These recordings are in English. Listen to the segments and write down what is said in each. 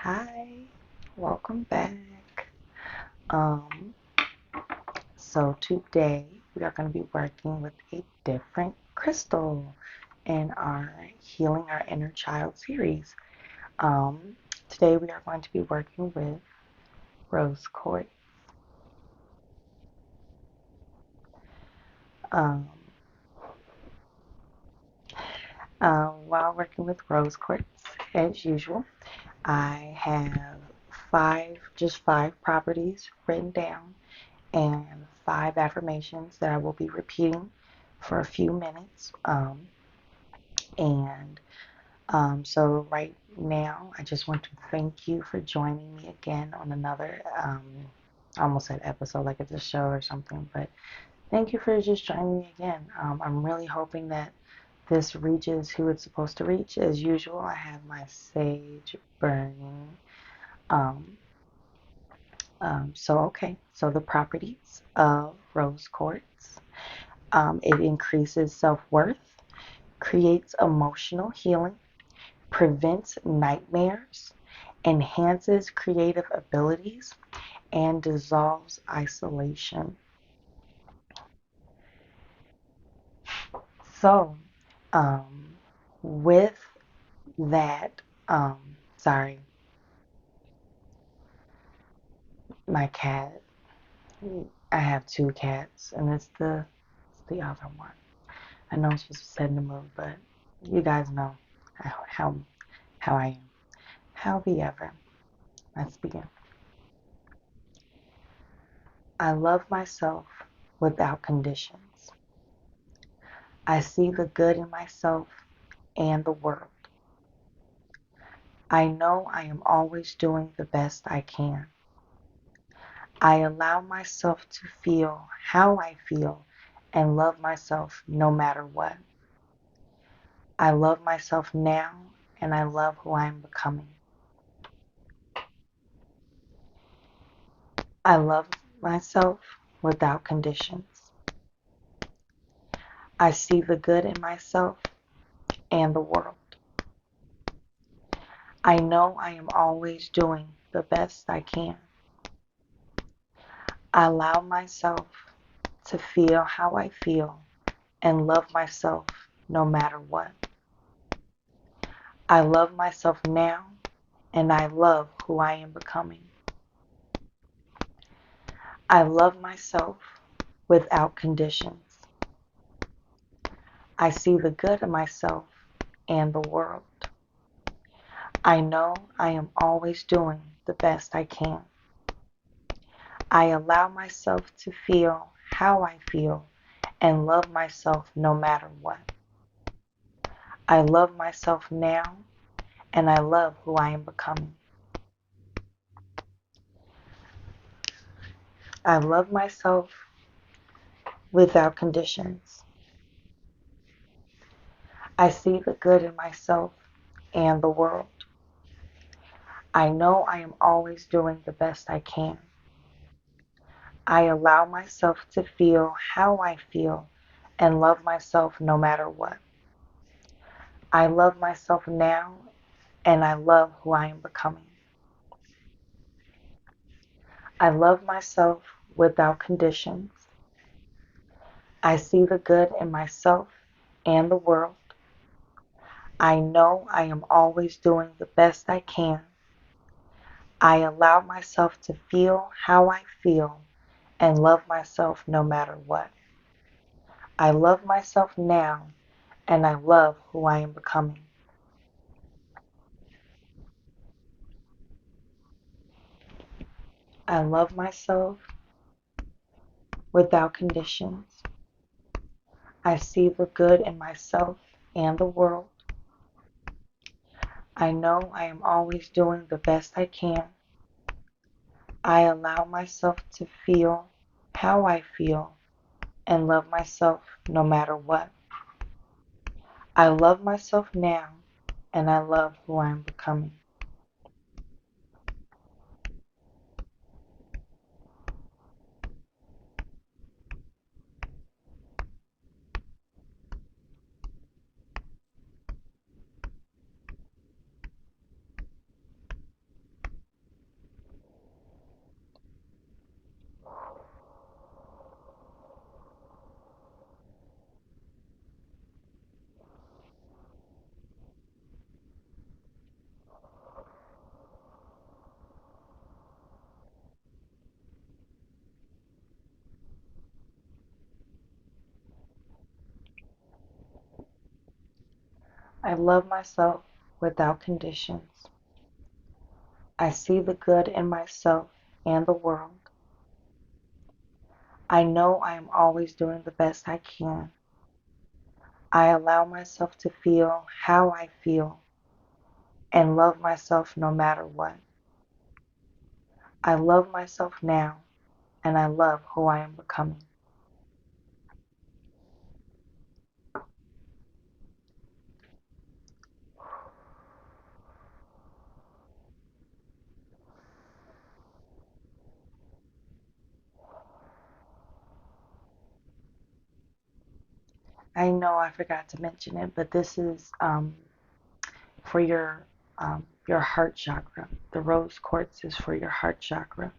Hi, welcome back. Um, so today we are going to be working with a different crystal in our Healing Our Inner Child series. Um, Today we are going to be working with Rose Quartz. Um, while working with Rose Quartz, as usual, I have just five properties written down and five affirmations that I will be repeating for a few minutes. And so right now, I just want to thank you for joining me again on another, I almost said episode like it's a show or something, but thank you for just joining me again. I'm really hoping that this reaches who it's supposed to reach. As usual, I have my sage burning. Um, so the properties of rose quartz. It increases self-worth, creates emotional healing, prevents nightmares, enhances creative abilities, and dissolves isolation. So, um, with that, sorry, my cat. I have two cats, and it's the other one. I know I'm supposed to set in the mood, but you guys know how how I am. However, let's begin. I love myself without conditions. I see the good in myself and the world. I know I am always doing the best I can. I allow myself to feel how I feel and love myself no matter what. I love myself now and I love who I am becoming. I love myself without conditions. I see the good in myself and the world. I know I am always doing the best I can. I allow myself to feel how I feel and love myself no matter what. I love myself now and I love who I am becoming. I love myself without conditions. I see the good in myself and the world. I know I am always doing the best I can. I allow myself to feel how I feel and love myself no matter what. I love myself now and I love who I am becoming. I love myself without conditions. I see the good in myself and the world. I know I am always doing the best I can. I allow myself to feel how I feel and love myself no matter what. I love myself now and I love who I am becoming. I love myself without conditions. I see the good in myself and the world. I know I am always doing the best I can. I allow myself to feel how I feel and love myself no matter what. I love myself now and I love who I am becoming. I love myself without conditions. I see the good in myself and the world. I know I am always doing the best I can. I allow myself to feel how I feel and love myself no matter what. I love myself now and I love who I am becoming. I love myself without conditions. I see the good in myself and the world. I know I am always doing the best I can. I allow myself to feel how I feel and love myself no matter what. I love myself now and I love who I am becoming. I know I forgot to mention it, but this is for your heart chakra. The rose quartz is for your heart chakra.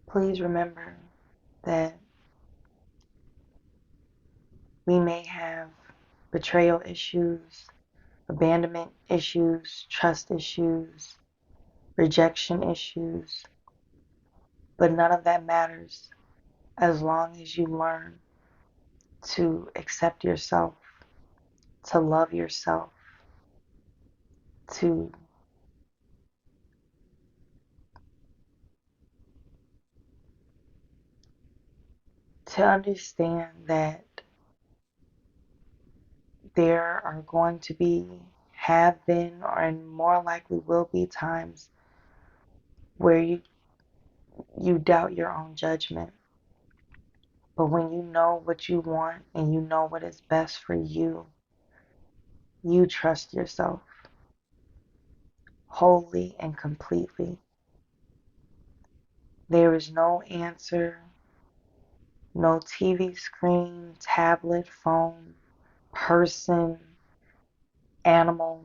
Please remember that we may have betrayal issues, abandonment issues, trust issues, rejection issues, but none of that matters as long as you learn to accept yourself, to love yourself, to understand that there are going to be, have been, or and more likely will be times where you doubt your own judgment. But when you know what you want and you know what is best for you trust yourself wholly and completely. There is no answer, no TV screen, tablet, phone, person, animal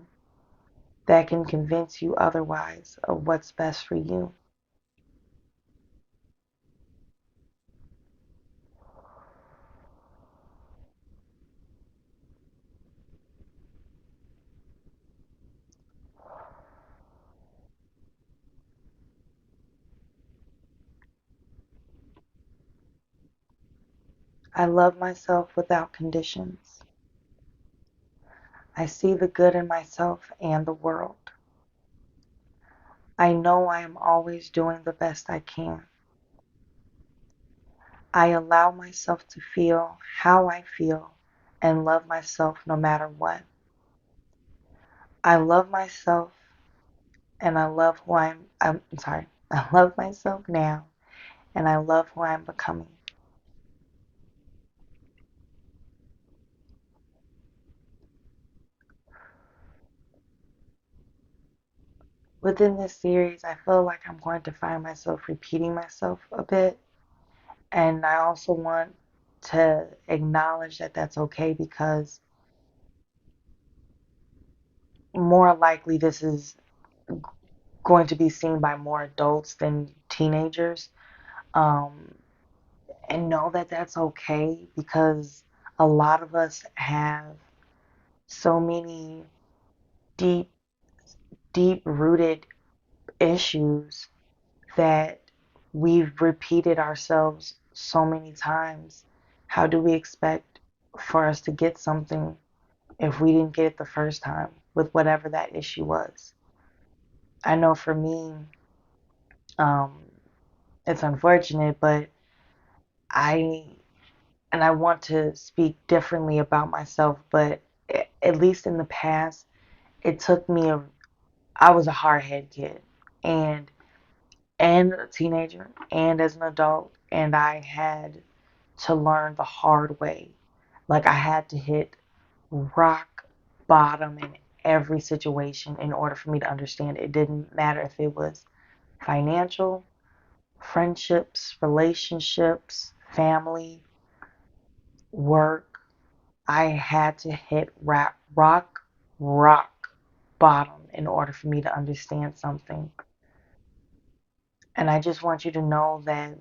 that can convince you otherwise of what's best for you. I love myself without conditions. I see the good in myself and the world. I know I am always doing the best I can. I allow myself to feel how I feel and love myself no matter what. I love myself and I love who I'm sorry. I love myself now and I love who I'm becoming. Within this series, I feel like I'm going to find myself repeating myself a bit. And I also want to acknowledge that that's okay because more likely this is going to be seen by more adults than teenagers. Um, and know that that's okay because a lot of us have so many deep, deep rooted issues that we've repeated ourselves so many times. How do we expect for us to get something if we didn't get it the first time with whatever that issue was? I know for me, um, it's unfortunate, but I I want to speak differently about myself, but at least in the past, it took me I was a hard-headed kid and a teenager and as an adult, and I had to learn the hard way. Like I had to hit rock bottom in every situation in order for me to understand. It didn't matter if it was financial, friendships, relationships, family, work. I had to hit rock bottom in order for me to understand something. And I just want you to know that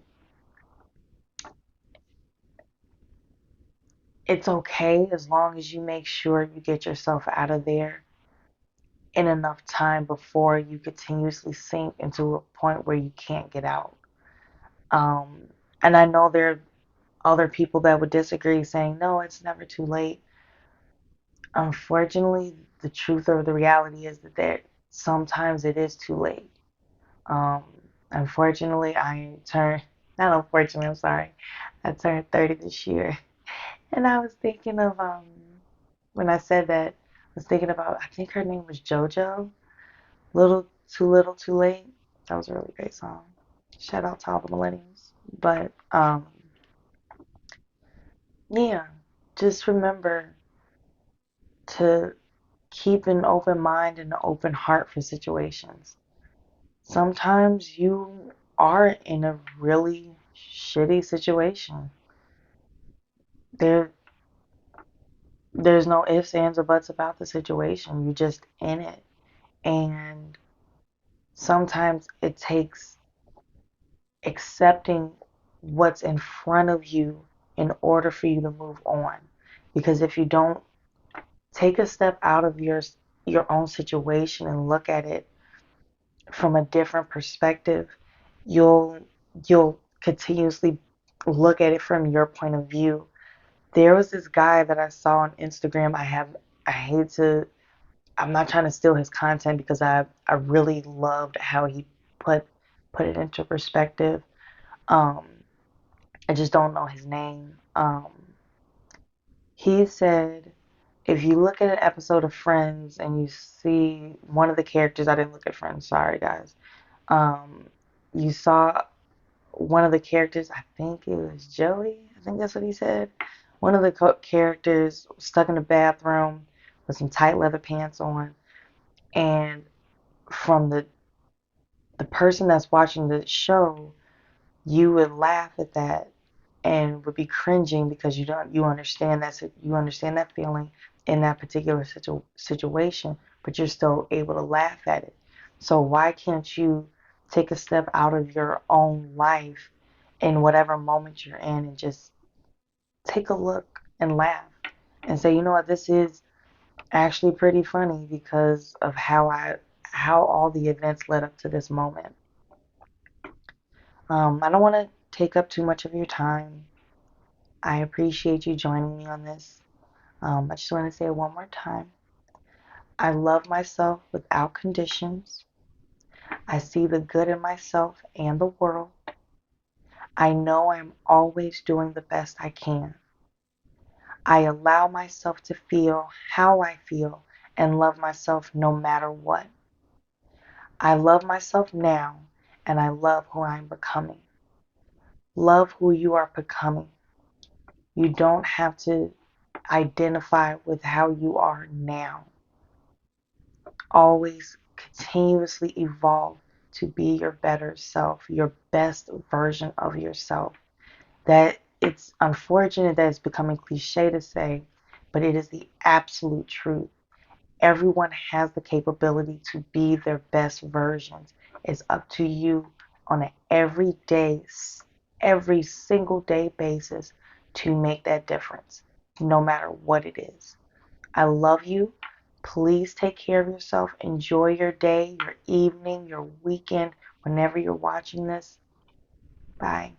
it's okay as long as you make sure you get yourself out of there in enough time before you continuously sink into a point where you can't get out. Um, and I know there are other people that would disagree, saying, no, it's never too late. Unfortunately, the truth or the reality is that sometimes it is too late. Um, unfortunately, not unfortunately, I'm sorry, I turned 30 this year. And I was thinking of, when I said that, I was thinking about, I think her name was JoJo, Little Too Late. That was a really great song. Shout out to all the millennials. But, yeah, just remember to keep an open mind and an open heart for situations. Sometimes you are in a really shitty situation. There, there's no ifs, ands, or buts about the situation. You're just in it. And sometimes it takes accepting what's in front of you in order for you to move on. Because if you don't take a step out of your own situation and look at it from a different perspective, you'll you'll continuously look at it from your point of view. There was this guy that I saw on Instagram. I hate to I'm not trying to steal his content because I really loved how he put put it into perspective. Um I just don't know his name. He said if you look at an episode of Friends and you see one of the characters, I didn't look at Friends, sorry guys. Um, you saw one of the characters, I think it was Joey, I think that's what he said. One of the characters stuck in the bathroom with some tight leather pants on, and from the person that's watching the show, you would laugh at that and would be cringing because you understand that feeling in that particular situation, but you're still able to laugh at it. So why can't you take a step out of your own life in whatever moment you're in and just take a look and laugh and say, you know what, this is actually pretty funny because of how all the events led up to this moment. I don't want to take up too much of your time. I appreciate you joining me on this. I just want to say it one more time. I love myself without conditions. I see the good in myself and the world. I know I'm always doing the best I can. I allow myself to feel how I feel and love myself no matter what. I love myself now and I love who I'm becoming. Love who you are becoming. You don't have to identify with how you are now. Always continuously evolve to be your better self, your best version of yourself. That it's unfortunate that it's becoming cliche to say, but it is the absolute truth. Everyone has the capability to be their best versions. It's up to you on an every single day basis to make that difference, no matter what it is. I love you. Please take care of yourself. Enjoy your day, your evening, your weekend, whenever you're watching this. Bye.